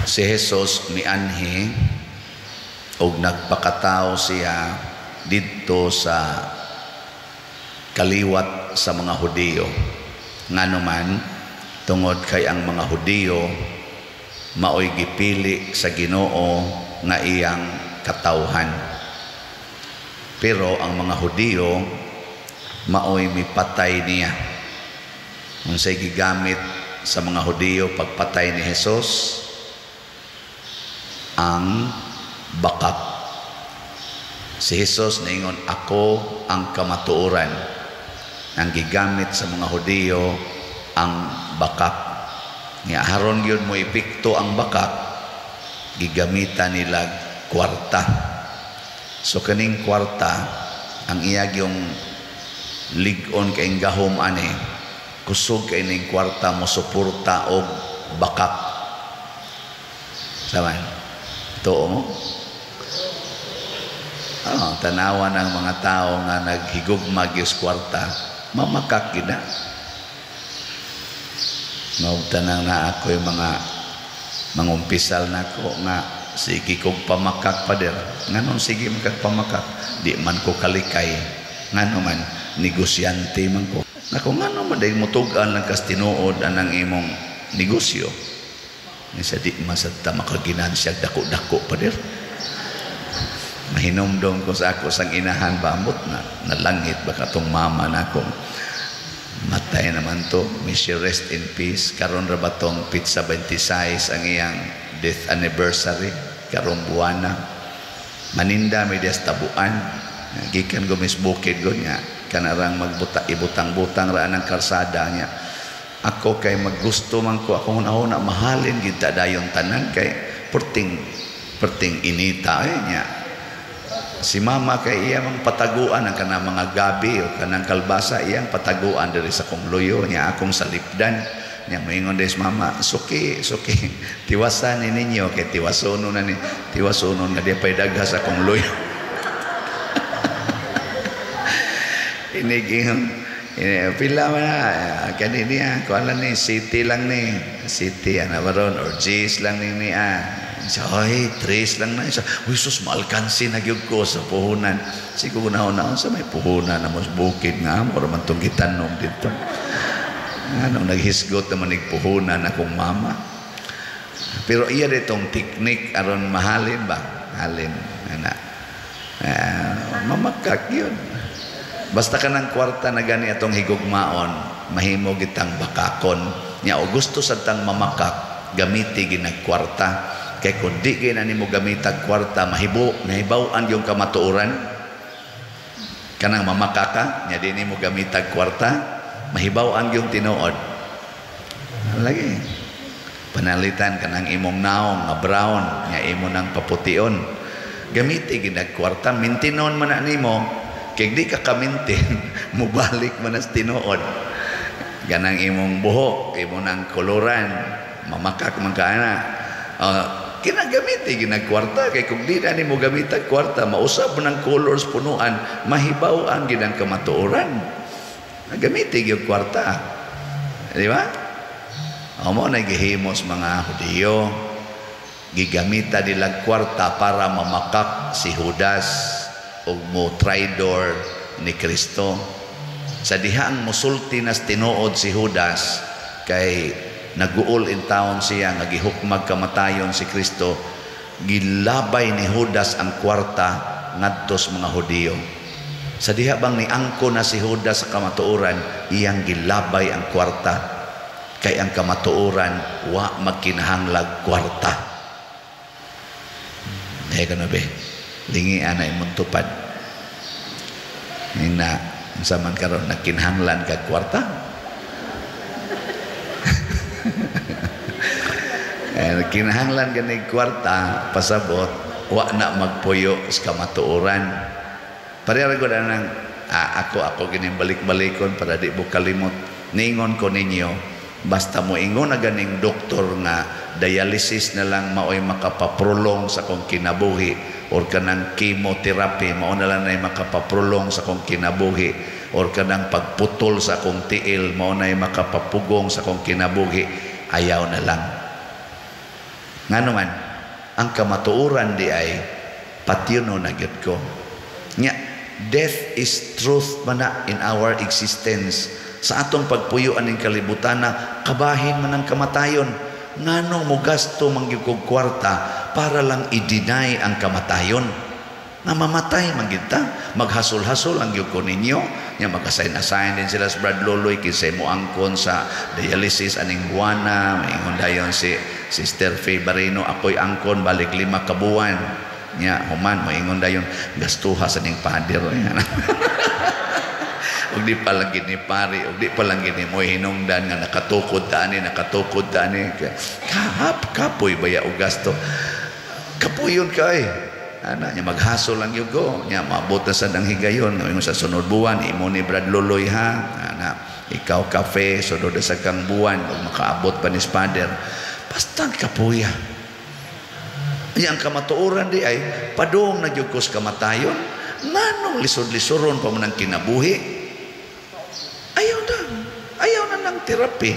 si Jesus mianhi og nagpakatao siya didto sa kaliwat sa mga Hudiyo. Nganuman tungod kay ang mga Hudiyo maoy gipili sa Ginoo nga iyang katawhan. Pero ang mga Hudiyo maoy mipatay niya. Unsay gigamit sa mga Hudiyo pagpatay ni Jesus? Ang bakak. Si Jesus naingon, ako ang kamatuoran. Ang gigamit sa mga Hudiyo ang bakak. Nga haron yun mo ipikto ang bakak, gigamitan nila kwarta. So kaning kwarta, ang iyag yung ligon kay gahom ani, kusog kay ning kwarta mo suporta og bakak. Saman, too mo? Tanawan ng mga tao nga naghigugmag yung kwarta, mamakak gina. Maugtanang na ako yung mga mangumpisal na ko nga sige kong pamakak pa der. Nganon sige magkagpamakak, di man ko kalikay. Ngano man, negosyante man ko. Nako ngano man dahil mutugan lang kas tinuod anang imong negosyo. Nga di masata makaginansya dako-dako pa der. Mahinomdom ko sa ako sang inahan bambot na nalangit baka tong mama na akong matay naman to. May she rest in peace. Karon ra ba tong pizza 26 ang iyang death anniversary karong buwana. Maninda may des tabuan. Gikan gumis bukid go niya. Kanarang magbuta ibutang-butang ra ng karsada niya. Ako kay maggusto man ko ako una mahalin gid ta dayon tanan kay perting inita niya. Si mama kay iya mang pataguan ang kanang mga gabi o kanang kalbasa iyang pataguan diri sa kong luyo niya akong salipdan niya moingon des mama suki tiwasan ni ninyo kay tiwasonon na ni tiwasonon nga di pay dagha sa kong luyo. Pila man na kanina kuan lang ni city lang ni city ana baron or G's lang ni siya, ay, 3 lang na siya. Uy, sus, maalkansi na gyud ko sa puhunan. Siguro na sa may puhunan na mas bukid nga. Mura man itong gitanom dito. Anong naghisgot naman puhunan akong mama. Pero iya ditong teknik aron mahalin ba? Mahalin. Mamakak yun. Basta ka ng kwarta na gani atong higugmaon, mahimo gitang bakakon. Nya, o gusto sa tang mamakak, gamiti ginagkwarta. Kaya kung di na nimo gamitag kwarta, mahibaw-an yung kamatuoran. Kanang mamakaka, nya di nimo gamitag kwarta, mahibaw-an yung tinuod. Lagi. Panalitan kanang imong naong nga brown, nya imo nang papution. Gamiti ginag kwarta, mintinon man na nimo, kaya di ka kamintin, mubalik man as tinuod. Ganang imong buhok, imo nang koloran, mamakak man ka na. Kinagamiti ginagkwarta kay kung di na ni mo gamitan kwarta mausap ng colors punuan mahibaw ang ginang kamatuoran nagamiti yung kwarta di ba? Amo na gihimos mga Hudiyo gigamita nila kwarta para mamakak si Judas o mo traidor ni Kristo sa dihang musulti nas tinuod si Judas kay naguol in town siya nga gihukmag kamatayon si Kristo gilabay ni Judas ang kwarta ngadto sa mga Hudiyo sa diha bang ni angko na si Judas sa kamatuoran iyang gilabay ang kwarta kay ang kamatuoran wa magkinahanglag kwarta ay kano be lingi ana imong tupad nina sa man karon nagkinahanglan kag kwarta. Kinahanglan ganig kwarta pasabot wa na magpuyo sa kamatuoran pareha gud nang ako gining balik-balikon para di mo kalimot ningon ko ninyo basta mo ingon na ganing doktor nga dialysis na lang maoy makapaprolong sa kong kinabuhi or kanang chemotherapy mao na lang nay makapaprolong sa kong kinabuhi or kanang pagputol sa kong tiil mao nay makapapugong sa kong kinabuhi ayaw na lang. Nga naman, ang kamatuoran di ay patino na gyud ko. Nya, death is truth mana in our existence. Sa atong pagpuyo aning kalibutan na kabahin man ang kamatayon. Nganong mo gasto mangyud kog kwarta para lang i-deny ang kamatayon? Na mamatay man gyud ta, maghasol-hasol ang gyud ko ninyo. Nya mag-assign din sila sa Brad Loloy kisay mo angkon sa dialysis aning buwana, maingon dayon si Sister Faye Barino, ako'y angkon balik 5 ka buwan. Nya human mo ingon dayon gastuha sa ning pader. Ug di pa lang gini pari, ug di pa lang gini mo hinungdan nga nakatukod ta ani kapoy baya og gasto. Kapuyon kay ana nya maghasol lang yun ko nya maabot na sad ang higayon ingon sa sunod buwan imo ni Brad Loloy ha ana ikaw kafe sunod sa kang buwan ug makaabot pa ni Spader basta kapuya. Yang kamatuoran di ay padung na gyud ko sa kamatayon nganong lisod-lisoron pa man ang kinabuhi. Ayaw na ng therapy,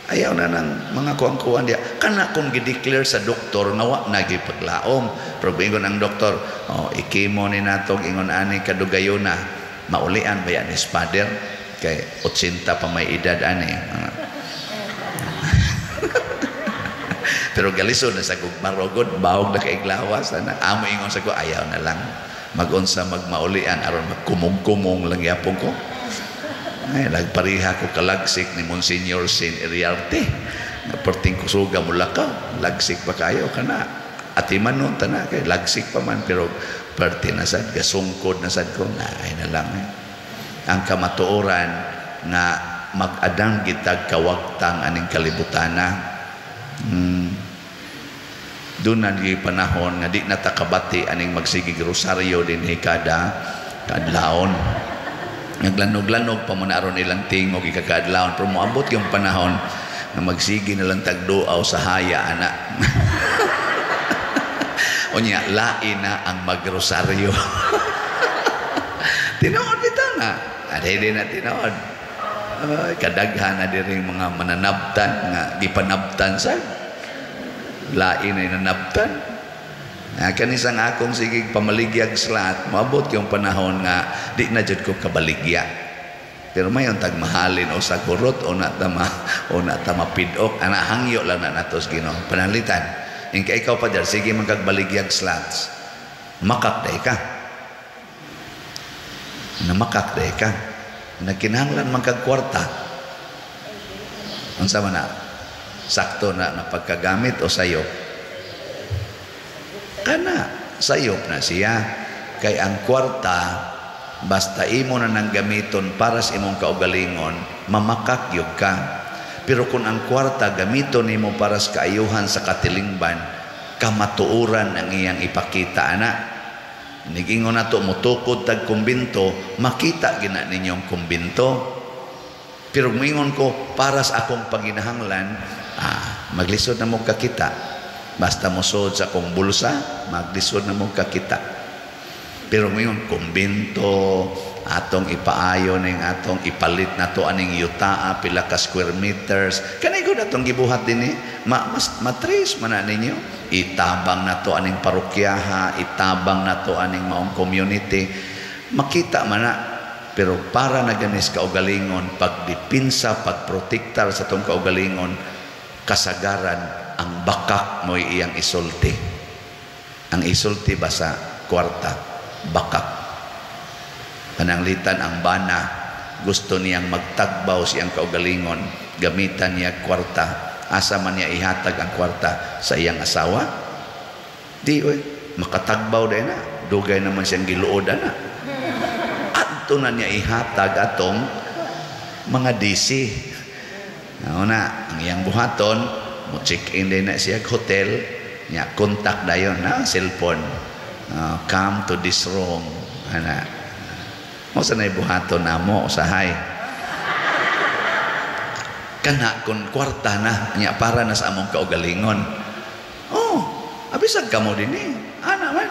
ayaw na ng mga kuang-kuan dia kana kung gi-declare sa doktor nga wa na gipaglaom pero ingon ang doktor ikimo ni natong ingon ani kadugayona maulian ba yan ni Spader kay 80 pa may edad ani. Pero galisod na sa gugmarogod bawog na kaiglawas na amo ingon sa ko ayaw na lang magunsa magmaulian aron magkumong-kumong lang yapon ko. Ay, nagpariha ko kalagsik ni Monsignor Sin Iriarte. Perting kusuga mula ka, lagsik pa kayo ka na. Atiman nun, tana kay lagsik pa man, pero perti na sad, gasungkod na sad ko, ay na lang. Ang kamatuoran na mag-adang gitag kawagtang aning kalibutana. Doon na di panahon nga di natakabati aning magsigig rosaryo din hikada kadlaon. Naglanog-lanog pa mo na aron ilang tingog ikakadlawon pero moabot yung panahon na magsigi na lang tagduaw sa haya ana. Onya lain na ang magrosaryo. Tinuod kita na. Adede na tinuod. Kadaghan na diring mga mananabtan nga gipanabtan sa lain ay nanabtan. Kanisang akong sige pamaligyag slat maabot yung panahon nga di na jud ko kabaligya pero mayon tag mahalin o sa kurot o na tama pidok ana hangyo lang na natos Ginoo panalitan ingka ikaw pa der sige man kag baligyag slats makak day ka na makak day ka nagkinahanglan man kag kwarta unsa man na sakto na pagkagamit o sayo kana sayop na siya kay ang kwarta basta imo na nang gamiton para sa imong kaugalingon mamakakyog ka pero kung ang kwarta gamiton nimo para sa kaayuhan sa katilingban kamatuoran ang iyang ipakita ana nigingon nato mutukod tag kumbinto makita gina ninyong kumbinto pero mingon ko para sa akong panginahanglan maglisod na mo kakita. Basta musod sa kong bulsa, maglisod na mong kakita. Pero ngayon, kumbinto, atong ipaayo ning atong ipalit na to aning yutaa, pila ka square meters. Kanay ko na itong gibuhat din matris man na ninyo. Itabang na to aning parokyaha, itabang na to aning maong community. Makita man na. Pero para na ganis kaugalingon, pagdipinsa, pagprotektar sa itong kaugalingon, kasagaran, ang bakak mo iyang isulti. Ang isulti ba sa kwarta? Bakak. Pananglitan ang bana, gusto niyang magtagbaw siyang kaugalingon, gamitan niya kwarta. Asa man niya ihatag ang kwarta sa iyang asawa? Di, makatagbaw din na. Dugay naman siyang giluodan na. Ato na niya ihatag atong mga DC. Nauna, ang iyang buhaton, mo check-in din na siya hotel niya contact dayon na cellphone come to this room ana mo sa nay buhaton namo usahay kana kon kwarta na niya para na sa among kaugalingon abisag kamo din ana man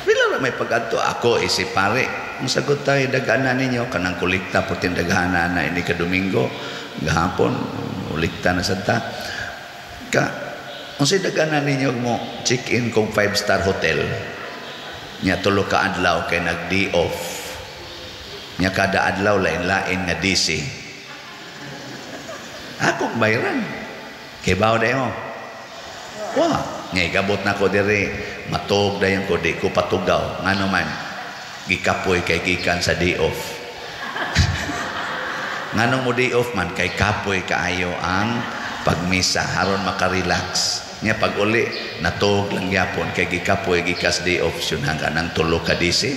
bila may pag-adto ako si pare ang sagot tayo dagana ninyo kanang kolekta putin dagana na ini ka Domingo gahapon ulikta na sa ta ka Unsay daganan ninyo mo check-in kung 5-star hotel. Nya tulo ka adlaw kay nag-day off. Nya kada adlaw lain-lain nga DC. Akong bayran. Kay bawo dayo mo. Wa, ngay gabot na ko diri. Matog dayon ko di ko patugaw. Ngano man gikapoy kay gikan sa day off. Nganong mo day off man kay kapoy kaayo ang pagmisa aron makarelax. Nya pag uli natog lang gyapon kay gikapoy gikas day off syunang kanang tulo ka DC.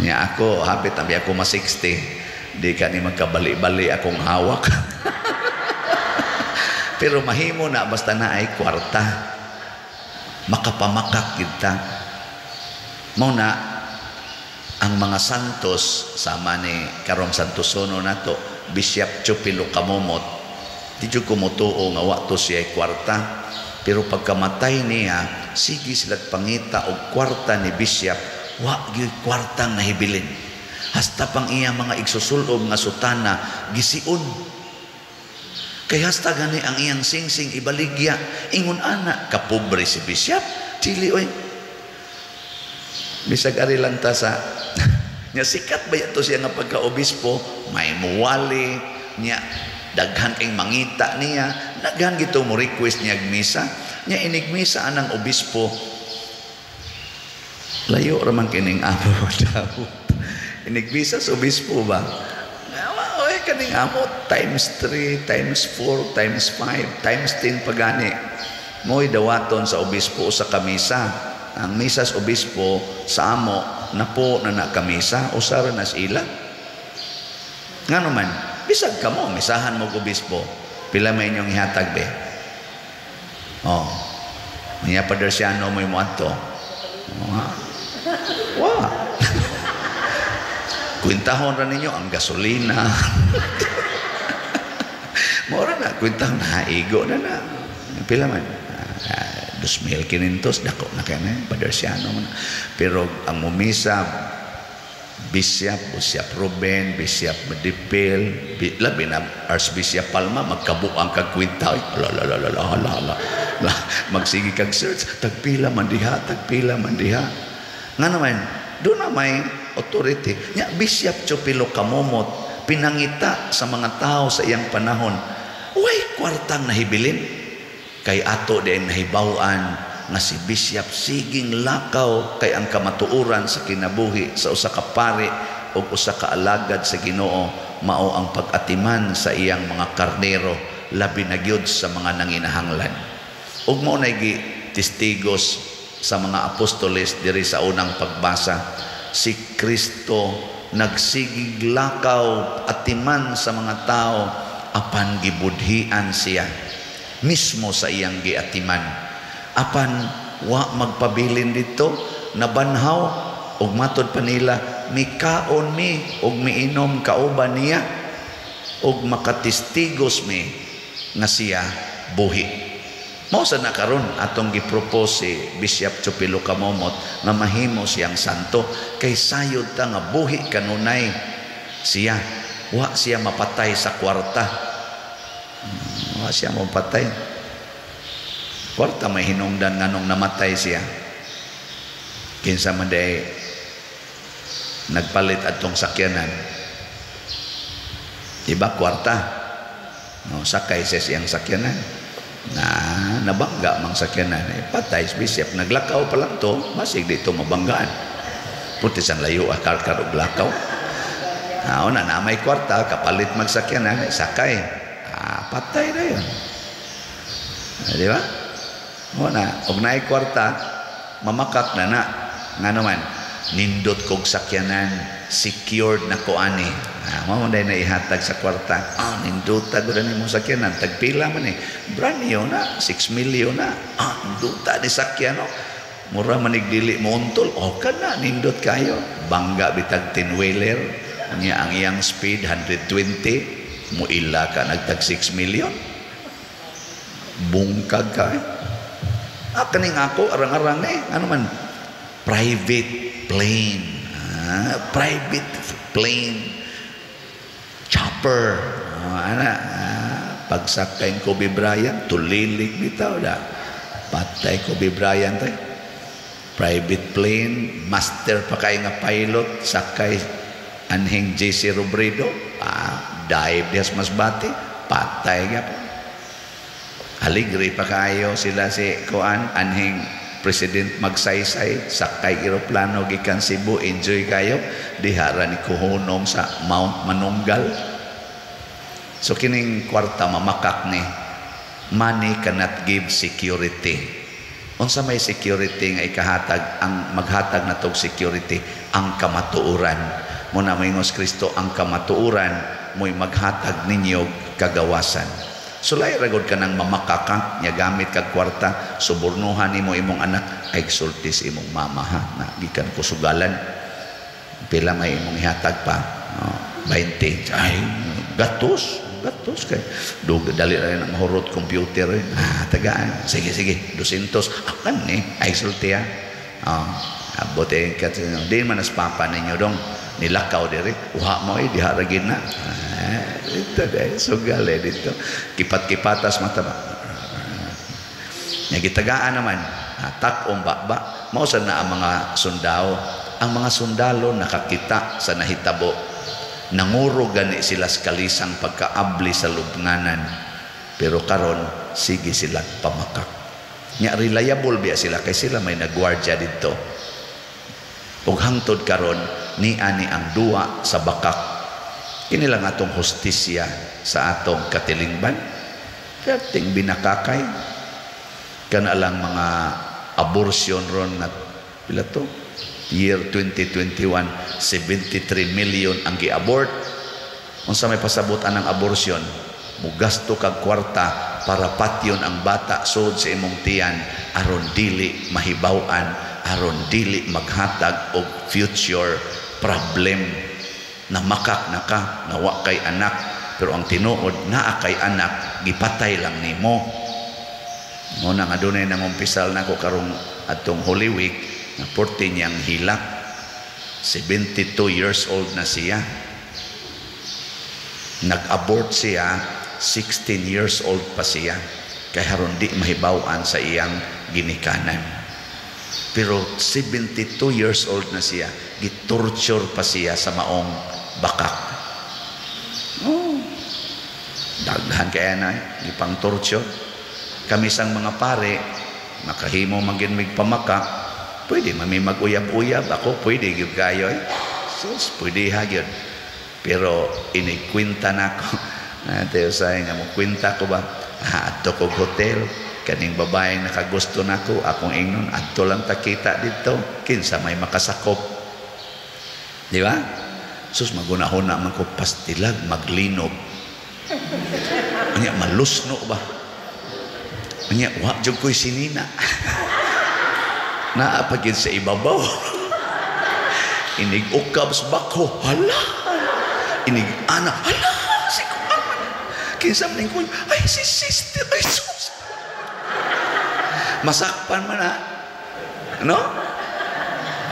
Nya ako hapit abi ako ma 60 di ka ni magkabali-bali akong hawak. Pero mahimo na basta na ay kwarta. Makapamakak kita. Mao na ang mga santos sama ni karong santosono nato Bishop Chupilo Kamomot di jud ko motuo nga wa to siya kwarta, pero pagkamatay niya sige sila pangita og kwarta ni Bishop wa gyud kwartang nahibilin hasta pang iya mga igsusulob nga sutana gisiun kay hasta gani ang iyang singsing ibaligya ingon ana kapobre si Bishop dili oy bisag ari lang ta sa nya sikat ba yato siya nga pagka-obispo may muwali nya daghan kay mangita niya daghan gito mo request niya misa nya inigmisa anang obispo layo raman kining amo daw inigmisa sa obispo ba oy kaning amo times 3 times 4 times 5 times 10 pagani mo'y dawaton sa obispo sa kamisa. Ang misas obispo sa amo na po na nakamisa o sara na sila. Nga naman, bisag ka mo, misahan mo obispo. Pila may inyong ihatag be? Oh, niya padersyano mo yung ato. Wow. Kwintahon ra ninyo ang gasolina. Mora na, kwintahon na, igo na na. Pila man? 2,500 dako na kaya na padersyano man. Pero ang mumisa Bishop Ruben, Bishop Medipil, labi na Archbishop Palma magkabuang kag kwinta magsigi kag search tagpila man diha nga naman doon na may authority nya Bishop Chupilo Kamomot pinangita sa mga tao sa iyang panahon way kwartang nahibilin kay ato din nahibawan nga si Bishop siging lakaw kay ang kamatuoran sa kinabuhi sa usa ka pari o usa ka alagad sa Ginoo mao ang pag-atiman sa iyang mga karnero labi na gyud sa mga nanginahanglan ug mao nay testigos sa mga apostoles diri sa unang pagbasa si Kristo nagsigig lakaw atiman sa mga tao apan gibudhian siya mismo sa iyang giatiman apan wa magpabilin dito nabanhaw ug matod pa nila mikaon mi ug miinom kauban niya ug makatestigos mi nga siya buhi mao sa nakaron atong gipropose si Bishop Chupilo Kamomot nga mahimo siyang santo kay sayod ta nga buhi kanunay siya wa siya mapatay sa kwarta wa siya mapatay kwarta may hinungdan nga nung namatay siya kinsa man day nagpalit atong sakyanan iba kwarta no sakay sa siyang sakyanan na nabangga mang sakyanan patay si Bishop naglakaw pa lang to masig dito mabanggaan puti sang layo akar-kar og lakaw na may kwarta kapalit magsakyanan sakay patay na yun di ba? O na, og naay kwarta mamakak na nga naman nindot kog sakyanan secured na ko ani mao day na ihatag sa kwarta ninduta gud ni mo sakyanan tagpila man brand new na 6 million na ninduta ni sakyan mura manig dili mo untol kana nindot kayo bangga bitag 10-wheeler niya ang iyang speed 120 muila ka nagtag 6 million bungkag ka kaning ako arang-arang ano man private plane chopper pagsakay Kobe Bryant, tulilig bitaw na. Patay Kobe Bryant eh. Private plane, master pa kay nga pilot, sakay anhing JC Robredo, dive dias Masbate, patay nga po. Aligri pa kayo sila si Kuan, anhing President Magsaysay, sakay eroplano gikan Cebu, enjoy kayo, dihara ni kuhunom sa Mount Manunggal. So kining kwarta mamakak ni, money cannot give security. Unsa may security nga ikahatag, ang maghatag na tog security, ang kamatuuran. Muna mayngos Kristo, ang kamatuuran mo'y maghatag ninyo kagawasan. Sulay ragod ka ng mamakaka, niya gamit kag kwarta, subornuhan nimo imong anak, ay exultis imong mama ha, na gikan ko sugalan. Pila may imong ihatag pa? 20. Ay, gatos kay dali rin ang mahurot computer tagaan, sige 200 akan ni ay sultiya abote kat di man as papa ninyo dong nilakaw diri uha mo diharagin na ito dahil sugale dito kipat-kipatas mata ba nagitagaan naman tak ba mausan na ang mga sundalo nakakita sa nahitabo. Nanguro gani sila sa kalisang pagkaabli sa lubnganan, pero karon sige sila pamakak. Nya reliable biya sila kay sila may nagwardya dito. Ug hangtod karon ni ani ang duwa sa bakak. Kini lang atong hustisya sa atong katilingban. Kating binakakay kana lang mga abortion ron na pila to. Year 2021, 73 million ang gi-abort. Unsa may pasabutan ng abortion? Mugasto kag kwarta para patyon ang bata sud sa imong tiyan aron dili mahibaw-an, aron dili maghatag og future problem na makak na ka, nawa kay anak, pero ang tinuod naa kay anak, gipatay lang nimo. Muna nga dunay nangumpisal nako karong atong Holy Week na 14 niyang hilak, 72 years old na siya. Nag-abort siya, 16 years old pa siya. Kaya haron di mahibawan sa iyang ginikanan. Pero 72 years old na siya, gitorture pa siya sa maong bakak. Daghan kaya na, ipang torture. Kami sang mga pare, makahimo maging pamakak, pwede mami mag-uyab-uyab ako, pwede gyud kayo sus pwede hagyod, pero inikwenta na ako tayo sa nga mo kwenta ko ba adto kog hotel kaning babae nakagusto nako akong ingnon adto lang takita dito kinsa may makasakop, di ba? Sus magunahon na man ko pastilag maglinog anya malusno ba anya wa jud koy sinina naapagid sa ibabaw. Inig ukab sa bako, hala. Inig anak, hala. Si Kuan. Kinsa man ko, ay si sister, ay sus. Masakpan man na. No?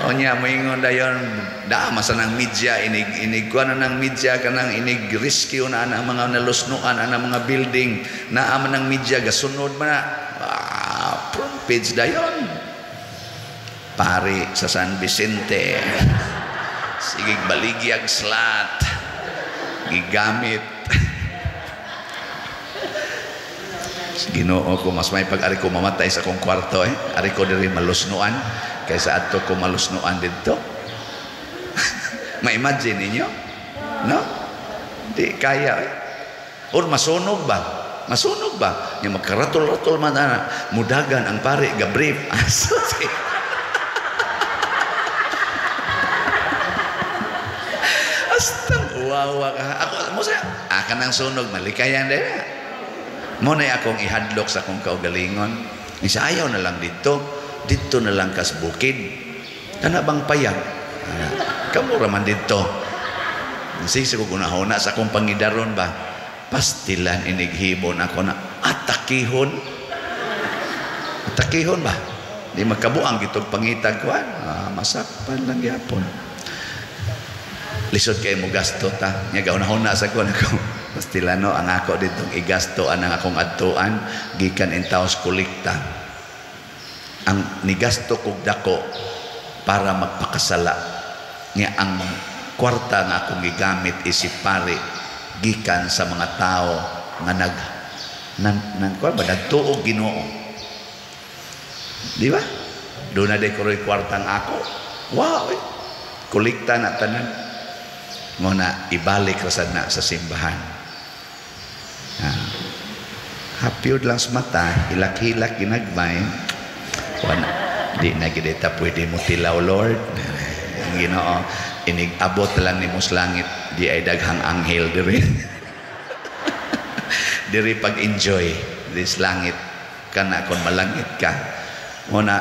O niya, moingon dayon, daamasa ng media, inig kuan na ng media, kanang inig rescue na ang mga nalusnuan, ang mga building, naaman ng media, gasunod man na. Front page dayon. Pari sa San Vicente sigig baligyag slat gigamit Ginoo ko mas may pag-ari ko mamatay sa kong kwarto ari ko diri malusnuan kaysa adto ko malusnuan dito. Ma-imagine ninyo no di kaya or masunog ba nya magkaratol-ratol man ana mudagan ang pare ga brief wawa ka ako mo sa kanang sunog malikayan din mo na akong ihadlok sa akong kaugalingon isa ayaw na lang dito na lang kas bukid kana bang payag kamo raman dito sige ko gunahona sa akong pangidaron ba pastilan inighibon ako na atakihon ba di magkabuang gitog pangitag ko masakpan lang yapon lisod kay mo gasto ta nya gaunahon na sa kuan ako Pastilano, ang ako ditong igasto ang akong adtuan, gikan in taos kolekta. Ang nigasto kog dako para magpakasala. Nga ang kwarta nga akong gigamit isipari gikan sa mga tao nga nagtuog Ginoo. Di ba? Doon na dekoro'y kwartang ako. Wow! Kolekta na tanan. Muna, ibalik ko na sa simbahan. Hapyod lang sa mata, hilak-hilak ginagmay. Wala. Di na kita pwede mo tilaw, Lord. Ang Ginoo, inigabot lang ni mos langit, di ay daghang anghel diri. Diri pag-enjoy this langit kana kon malangit ka. Muna,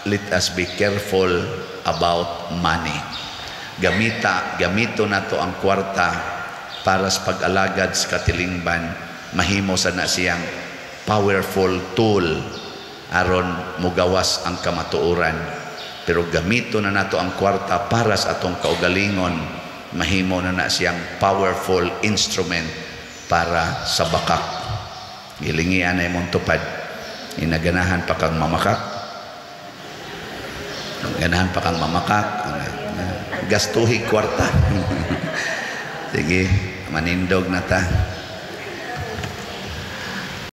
let us be careful about money. Gamito na to ang kwarta para sa pag-alagad sa katilingban. Mahimo sa na siyang powerful tool aron mugawas ang kamatuoran. Pero gamito na nato ang kwarta para sa atong kaugalingon, mahimo na siyang powerful instrument para sa bakak. Gilingian ay mong tupad. Inaganahan pa kang mamakak. Ganahan pa kang mamakak. Gastuhi kwarta. Sige, manindog na ta.